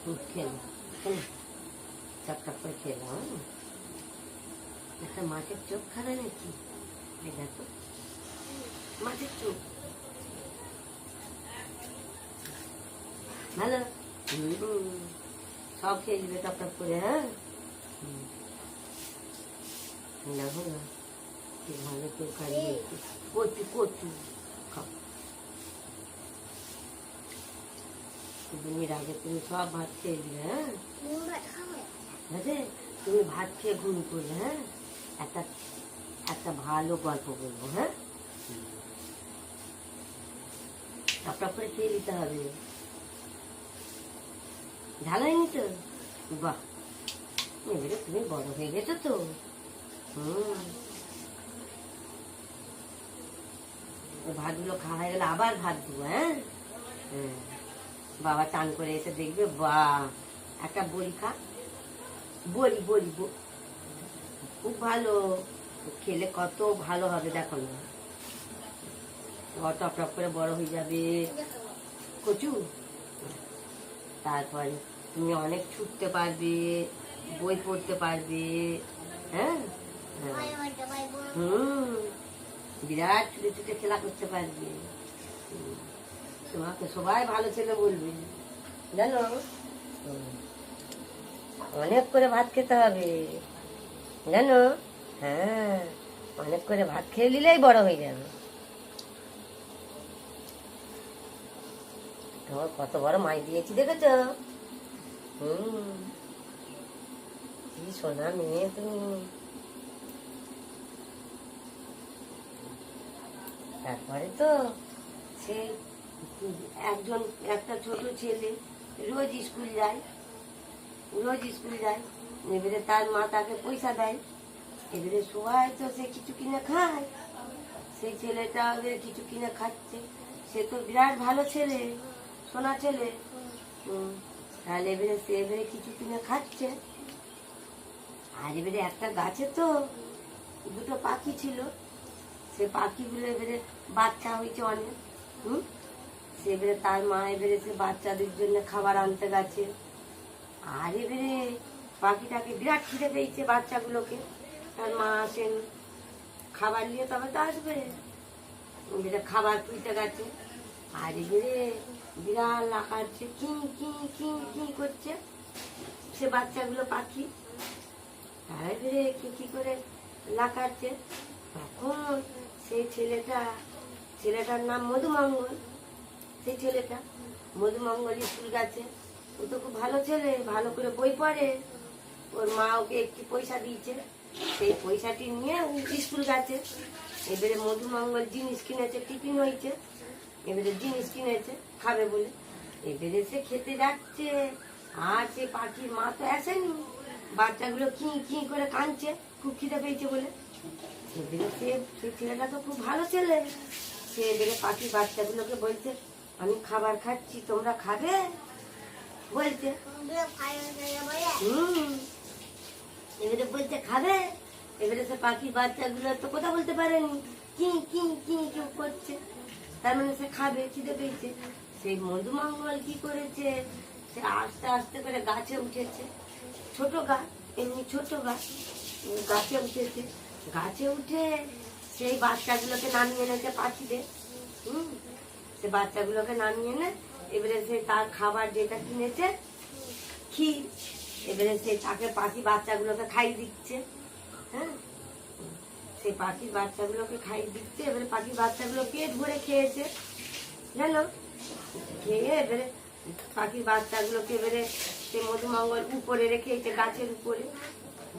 খেলো খেলো, চপটপ করে খেলো। একটা মাছের চোখ খাবে নাকি? দেখো মাছের চোখ ভালো। সব খেয়ে দিবে টপ করে। হ্যাঁ দেখো না কি ভালো তরকারি হয়েছে। কচু কচু খাও। দিনের আগে তুমি সব ভাত খেয়ে দিলে। হ্যাঁ তুমি ভাত খেয়ে ঘুম করলে। হ্যাঁ একটা একটা ভালো গল্প বলবো। হ্যাঁ টপ করে খেয়ে নিতে হবে। ঝাল হয়নি তো? বাহ, এবারে তুমি বড় হয়ে গেছো তো। ভাতগুলো খাওয়া হয়ে গেলে আবার ভাত দেবো। হ্যাঁ বাবা চান করে এসে দেখবে বা একটা বড়ি খা। বড়ি বড়ি খুব ভালো খেলে, কত ভালো হবে দেখো না। টপ টপ করে বড় হয়ে যাবে। কচু তারপরে তুমি অনেক ছুটতে পারবে, বই পড়তে পারবে। হ্যাঁ বিরাট ছুটে ছুটে খেলা করতে পারবে। তোমাকে সবাই ভালো ছেলে বলবে জানো। অনেক করে ভাত খেতে হবে জানো। হ্যাঁ অনেক করে ভাত খেয়ে নিলেই বড় হয়ে যাবে। তোমার কত বড় মাই দিয়েছি দেখেছো? কি সোনা মেয়ে তুমি। তারপরে তো সে একটা ছোট ছেলে রোজ স্কুল যায়। এবারে তার মা তাকে পয়সা দেয়। এবারে সবাই তো সে কিছু কিনে খায়। সেই ছেলেটা এবারে কিছু কিনে খাচ্ছে। সে তো বিরাট ভালো ছেলে, সোনা ছেলে। তাহলে এবারে কিছু কিনে খাচ্ছে। আর এবারে একটা গাছে তো দুটো পাখি ছিল। সে পাখিগুলো এবারে বাচ্চা হয়েছে অনেক। সে এবারে তার মা এবারে সে বাচ্চাদের জন্য খাবার আনতে গেছে। আর এবারে পাখিটাকে বিরাট খিদে পেয়েছে বাচ্চাগুলোকে। তার মা আসেন খাবার নিয়ে, তবে তো আসবে। এবারে খাবার খুঁজতে গেছে। আর এবারে বিড়াল লাফাচ্ছে, কি কি কি কি করছে সে বাচ্চাগুলো পাখি। তারা এবারে কি করে লাফাচ্ছে। তখন সেই ছেলেটার নাম মধুমঙ্গল। সেই ছেলেটা মধুমঙ্গল স্কুল গেছে। ও তো খুব ভালো ছেলে, ভালো করে বই পড়ে। ওর মা ওকে একটু পয়সা দিয়েছে। সেই পয়সাটি নিয়ে স্কুল গেছে। এবারে মধুমঙ্গল জিনিস কিনেছে, টিফিন হয়েছে। এবারে জিনিস কিনেছে খাবে বলে। এবারে সে খেতে যাচ্ছে। আর সে পাখির মা তো আসেনি। বাচ্চাগুলো কি কি করে কাঁদছে খুব খিদে পেয়েছে বলে। এবারে সেই ছেলেটা তো খুব ভালো ছেলে। সে এবারে পাখির বাচ্চাগুলোকে বলছে, আমি খাবার খাচ্ছি, তোমরা খাবে বলছে। এবারে বলছে খাবে। এবারে সে পাখির বাচ্চাগুলো তো কথা বলতে পারেনি, কি কি কি কেউ করছে। তার মানে সে খাবে, খিদে পেয়েছে। সেই মধুমঙ্গল কি করেছে, সে আস্তে আস্তে করে গাছে উঠেছে। ছোট গাছ, এমনি ছোট গাছ, গাছে উঠেছে। গাছে উঠে সেই বাচ্চাগুলোকে নামিয়ে এনেছে পাখিদের। সে বাচ্চাগুলোকে নামিয়ে এনে এবারে সে তার খাবার যেটা কিনেছে ক্ষীর, এবারে সে তাকে পাখি বাচ্চাগুলোকে খাইয়ে দিচ্ছে। হ্যাঁ সেই পাখির বাচ্চাগুলোকে খাইয়ে দিচ্ছে। এবারে পাখির বাচ্চাগুলো পেট ভরে খেয়েছে জানো। খেয়ে এবারে পাখির বাচ্চাগুলোকে এবারে সে মধুমঙ্গল উপরে রেখেছে, গাছের উপরে।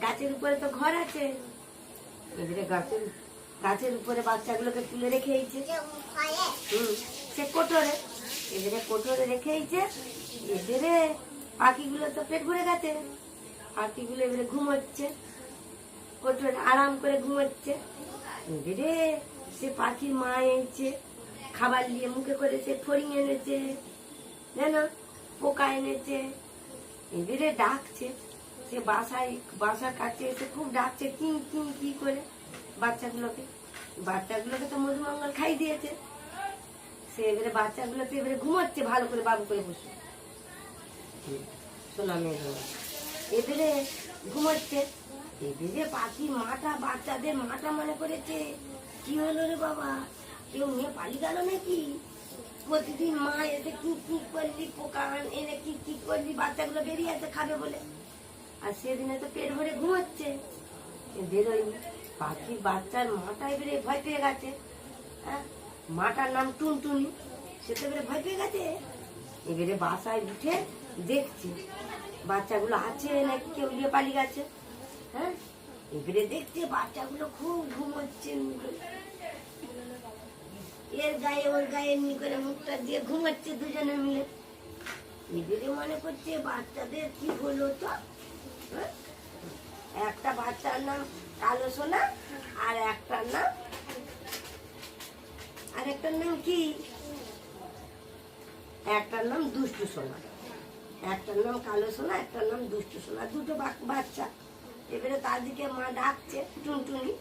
গাছের উপরে তো ঘর আছে। এবারে গাছের উপরে বাচ্চাগুলোকে তুলে রেখেছে সে কোটরে। এবারে কোটরে রেখেছে। এবারে পাখিগুলো তো পেট ভরে গেছে। পাখিগুলো এবারে ঘুমোচ্ছে কোটরে, আরাম করে ঘুমোচ্ছে। এবারে সে পাখির মা এনেছে খাবার নিয়ে, মুখে করে সে ফড়িং এনেছে জানো, পোকা এনেছে। এবারে ডাকছে, সে বাসার কাছে এসে খুব ডাকছে কি কি কি করে বাচ্চাগুলোকে। তো মধুমঙ্গল খাই দিয়েছে। সে এবারে বাচ্চাগুলোকে এবারে ঘুমাচ্ছে ভালো করে, বাবু করে বসে। সোনা মেয়ে এবারে ঘুমাচ্ছে। এবারে পাখি মাটা বাচ্চাদের মাটা মনে করেছে কি হলো রে বাবা, কেউ নিয়ে পালিয়ে গেল নাকি। প্রতিদিন মা এসে কি কি করলি পোকা এনে কি কি করলি, বাচ্চাগুলো বেরিয়ে আছে খাবে বলে। আর সেদিনে তো পেট ভরে ঘুমাচ্ছে, বেরোয়নি। পাখির বাচ্চার মাটা এবারে ভয় পেয়ে গেছে। হ্যাঁ, মাটার নাম টুনটুনি, সে তো এবারে ভয় পেয়ে গেছে। এবারে বাসায় উঠে দেখছে বাচ্চাগুলো আছে নাকি কেউ নিয়ে পালিয়ে গেছে। হ্যাঁ, এবারে দেখছে বাচ্চাগুলো খুব ঘুমোচ্ছে, এর গায়ে ওর গায়ে এমনি করে মুখটা দিয়ে ঘুমাচ্ছে দুজনে মিলে। এবারে মনে করছে বাচ্চাদের কি হলো তো। হ্যাঁ? একটা বাচ্চার নাম কালো সোনা, আর একটার নাম কি, একটার নাম দুষ্টু সোনা। একটার নাম কালো সোনা, একটার নাম দুষ্টু সোনা, দুটো বাচ্চা। এবারে তার দিকে মা ডাকছে টুনটুনি,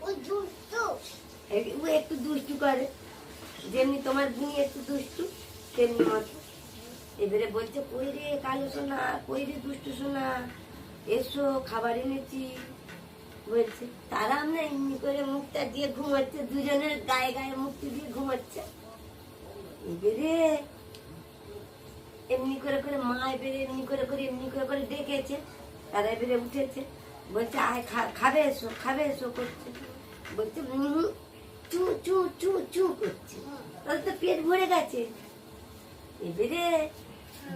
ও একটু দুষ্টু করে, যেমনি তোমার বুনি একটু দুষ্টু তেমনি মতো। এবারে বলছে কই রে কালো সোনা, কই রে দুষ্টু সোনা, এসো খাবার এনেছি বলছে। তারা আমরা এমনি করে মুখটা দিয়ে ঘুমাচ্ছে, দুজনের গায়ে গায়ে মুখটি দিয়ে ঘুমাচ্ছে। এবারে এমনি করে করে মা এবারে এমনি করে করে এমনি করে করে ডেকেছে, তারা এবারে উঠেছে, বলছে আয় খাবে এসো, খাবে এসো করছে। বলছে চু চু চু চু করছে, তাহলে তো পেট ভরে গেছে। এবারে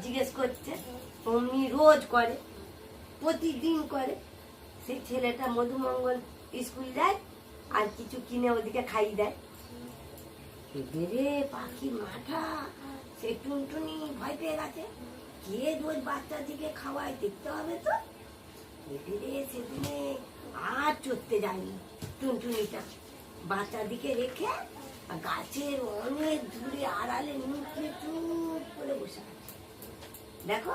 জিজ্ঞেস করছে, অমনি রোজ করে, প্রতিদিন করে। সেই ছেলেটা মধুমঙ্গল স্কুল যায় আর কিছু কিনে ওদিকে খাইয়ে দেয়। এবারে পাখি মাঠা সে টুনটুনি ভয় পেয়ে গেছে, কে রোজ বাচ্চার দিকে খাওয়ায় দেখতে হবে তো। এবারে সেদিনে আর চড়তে যায়নি টুনটুনিটা, বাচ্চার দিকে রেখে গাছের অনেক দূরে আড়ালে নুকিয়ে চুপ করে বসে আছে। দেখো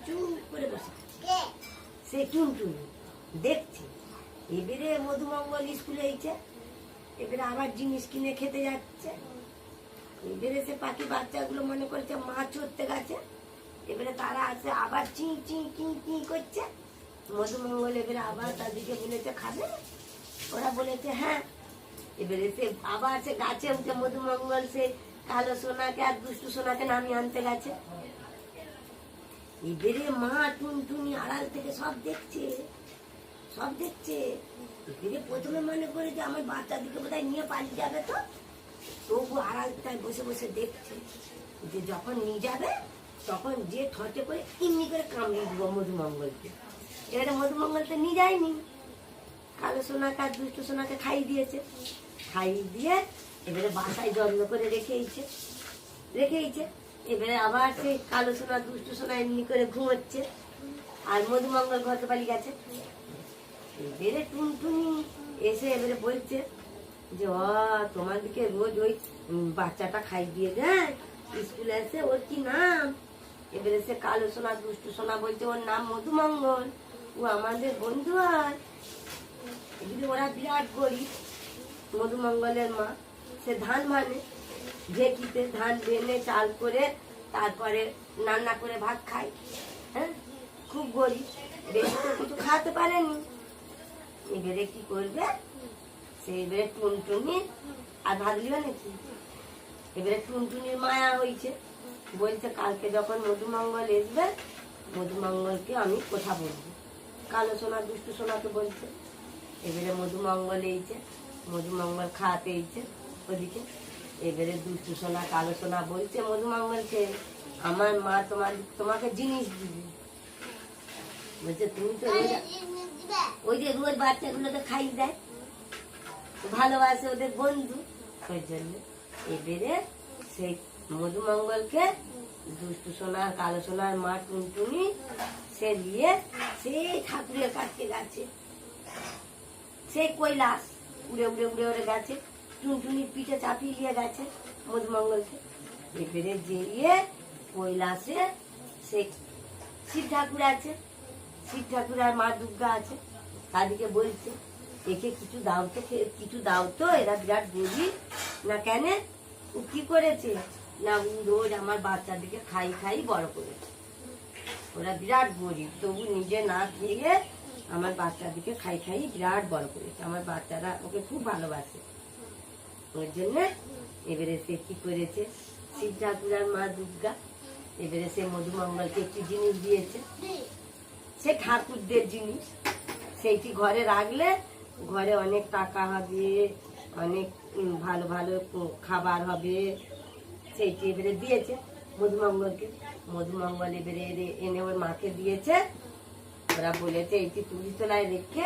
চুপ করে বসে আছে সে টুনটুনি, দেখছে। এবারে মধুমঙ্গল স্কুলে এইছে, এবারে আবার জিনিস কিনে খেতে যাচ্ছে। এবারে সে পাখি বাচ্চাগুলো মনে করছে মা চড়তে গেছে। এবারে তারা আছে আবার চি চি কি কি করছে। মধুমঙ্গল এবারে আবার তাদেরকে বলেছে খাবে, ওরা বলেছে হ্যাঁ। এবারে সে আবার সে গাছে উঠে মধুমঙ্গল সে কালো সোনাকে আর দুষ্টু সোনাকে নামিয়ে আনতে গেছে। এবারে মা টুনটুনি আড়াল থেকে সব দেখছে, সব দেখছে। এবারে প্রথমে মনে করে যে আমার বাচ্চাদিকে বোধহয় নিয়ে পালিয়ে যাবে, তো তবু আড়ালটায় বসে বসে দেখছে যে যখন নিয়ে যাবে তখন যে ঠটে করে এমনি করে কামড়ে দিব মধুমঙ্গলকে। এবারে মধুমঙ্গলকে নিয়ে যায়নি, কালো সোনাকে আর দুষ্টু সোনাকে খাইয়ে দিয়েছে। খাইয়ে দিয়ে এবারে বাসায় যত্ন করে রেখেইছে। এবারে আবার সেই কালো সোনা দুষ্টু সোনা এমনি করে ঘুমোচ্ছে, আর মধুমঙ্গল ঘরে পালিয়ে গেছে। এবারে টুনটুনি এসে এবারে বলছে যে তোমাদেরকে রোজ ওই বাচ্চাটা খাই দিয়ে দেয় স্কুলে এসে, ওর কি নাম? এবারে সে কালো সোনা দুষ্টু সোনা বলছে ওর নাম মধুমঙ্গল, ও আমাদের বন্ধু। আর এদিকে ওরা বিরাট গরিব, মধুমঙ্গলের মা সে ধান ভানে, ঢেকিতে ধান বেনে চাল করে তারপরে রান্না করে ভাত খায়। হ্যাঁ, খুব গরিব, বেশি তো কিছু খাওয়াতে পারেনি। এবারে কি করবে, সে এবারে টুনটুনি আর ভাত দিবে নাকি। এবারে টুনটুনির মায়া হয়েছে, বলছে কালকে যখন মধুমঙ্গল আসবে মধুমঙ্গলকে আমি কথা বলবো। কালো সোনা দুষ্টু সোনাকে বলছে। এবারে মধুমঙ্গল এইছে, মধুমঙ্গল খাওয়াতে এইছে ওদিকে। এবারে দুষ্টু সোনা কালো সোনা বলছে মধুমঙ্গলকে আমার মা তোমাকে জিনিস দিবে। বলছে তুমি তো ওই যে রোজ বাচ্চাগুলোকে খাইয়ে দেয়, ভালোবাসে, ওদের বন্ধু, ওই জন্য। এবারে সেই মধুমঙ্গলকে দুষ্টু সোনা কালো সোনার মা টুনটুনি সে নিয়ে সেই ঠাকুরের কাছে গেছে। সেই কৈলাস উড়ে উড়ে উড়ে উড়ে গেছে, টুনটুনির পিঠে চাপিয়ে নিয়ে গেছে মধুমঙ্গলকে। এবারে যেয়ে কৈলাসে সে শিব ঠাকুর আছে, শিব ঠাকুর আর মা দুর্গা আছে, তাদেরকে বলছে একে কিছু দাও তো, কিছু দাও তো, এরা বিরাট গরিব। না কেন, ও কি করেছে না, ও রোজ আমার বাচ্চাদেরকে খাই খাই বড় করেছে। ওরা বিরাট গরিব, তবু নিজে না খেয়ে আমার বাচ্চাদেরকে খাই খাই বিরাট বড় করেছে। আমার বাচ্চারা ওকে খুব ভালোবাসে। ওর জন্য এবারে সে কি করেছে, শিব ঠাকুর আর মা দুর্গা এবারে সে মধুমঙ্গলকে একটি জিনিস দিয়েছে, সে ঠাকুরদের জিনিস। সেইটি ঘরে রাখলে ঘরে অনেক টাকা হবে, অনেক ভালো ভালো খাবার হবে। সেইটি এবারে দিয়েছে মধুমঙ্গলকে। মধুমঙ্গল এবারে এনে ওর মাকে দিয়েছে। ওরা বলেছে এইটি তুলি তলায় রেখে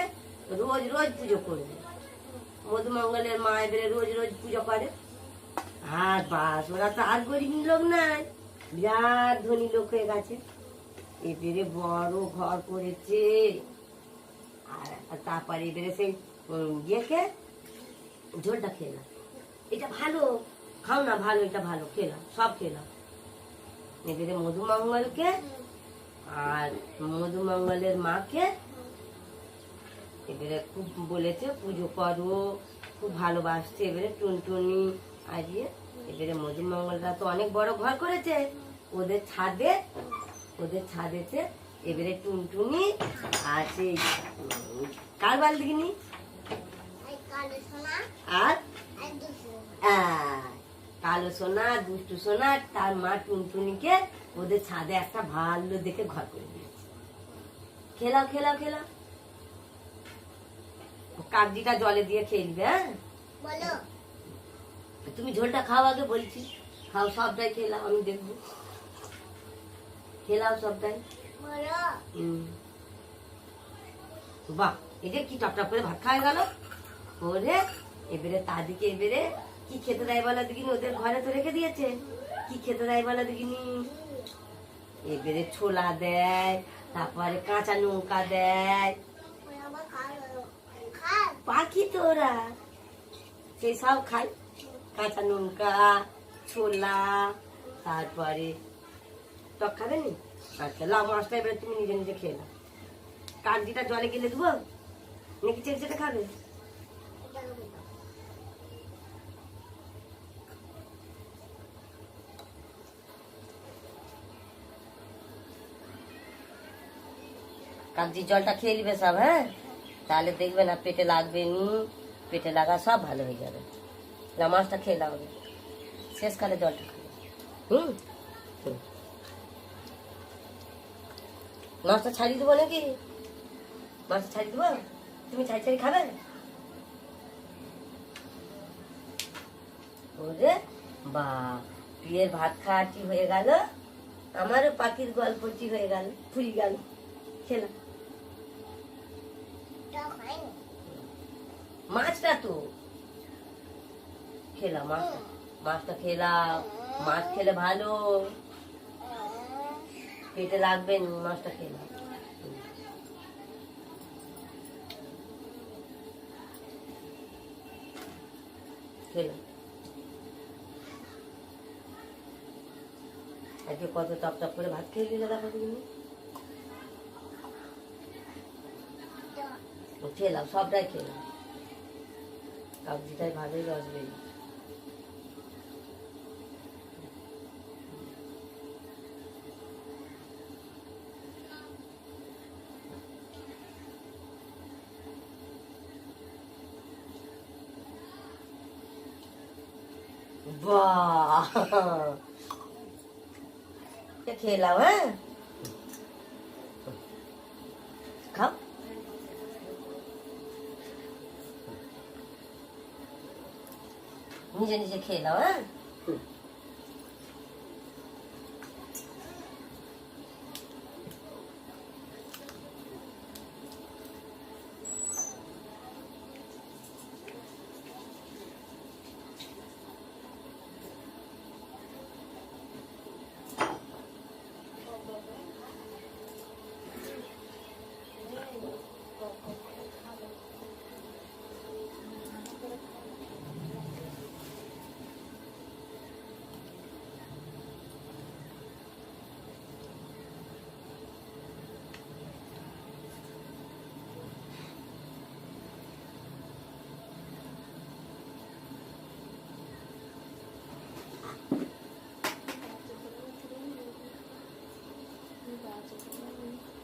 রোজ রোজ পুজো করবে। মধুমঙ্গলের মা এবারে রোজ রোজ পুজো করে। আর বাস, ওরা তো আর গরিব লোক নাই, বিরাট ধনী লোক হয়ে গেছে। এবারে বড় ঘর করেছে। আর তারপরে এবারে সেই ইয়েকে ঝোলটা খেলাম, এটা ভালো, খাও না, ভালো, এটা ভালো, খেলাম, সব খেলাম। এবারে মধুমঙ্গলকে আর মধুমঙ্গলের মাকে এবারে খুব বলেছে পুজো করো, খুব ভালোবাসছে। এবারে টুনটুনি আজিয়ে এবারে মধুমঙ্গলরা তো অনেক বড় ঘর করেছে, ওদের ছাদেতে এবারে টুনটুনি আর সেই কার বালদিগিনি আর কালো সোনা, দুষ্টু সোনা, তার মা টুনটুনিকে ওদের ছাদে একটা ভালো দেখে ঘর করে দিয়েছে। খেলাও খেলাও খেলাও, কাগজিটা জলে দিয়ে খেলবে। হ্যাঁ বলো, তুমি ঝোলটা খাও আগে বলছি, খাও, সবটাই খেলাও, আমি দেখবো, খেলাও সবটাই। বাহ, এটা কি টপটপ করে ভাত খাওয়া গেল ওরে। এবারে তাদেরকে এবারে কি খেতে দেয় বলা দেখিনি, ওদের ঘরে তো রেখে দিয়েছে, কি খেতে দেয় বলা দেখিনি। এবারে ছোলা দেয়, তারপরে কাঁচা লঙ্কা দেয়। পাখি তো ওরা সেই সব খায়, কাঁচা লঙ্কা, ছোলা, তারপরে টক খাবে নি। আচ্ছা লাউ মাছটা এবারে তুমি নিজে নিজে খেয়ে নাও। কাগজিটা জলে গেলে দেবো নাকি চেটে চেটে খাবে? কাগজি জলটা খেয়ে নিবে সব। হ্যাঁ, তাহলে দেখবে না পেটে লাগবে নি, পেটে লাগা সব ভালো হয়ে যাবে। লাউ মাছটা খেয়ে দাও, শেষকালে জলটা খাবে। মাছটা ছাড়িয়ে দেবো নাকি? মাছটা ছাড়িয়ে দেবো, তুমি ছাড়ি ছাড়ি খাবে? ওরে বা, বিয়ের ভাত খাওয়াটি হয়ে গেল, আমারও পাখির গল্পটি হয়ে গেল, ফুরি গেল। খেলাম মাছটা তো খেলাম, মাছটা খেলাম। মাছ খেলে ভালো, পেটে লাগবে না, মাছটা খেলাম। খেলাম আজকে কত টপ টপ করে ভাত খেয়ে দিলে দেখো তুমি। খেলাম, সবটাই খেলাম, কাগজিটাই ভালোই রস বেরিয়ে। বাহ, খেলাম। হ্যাঁ, খাও, নিজে নিজে খেয়ে নাও। হ্যাঁ, যেতে পারবে না।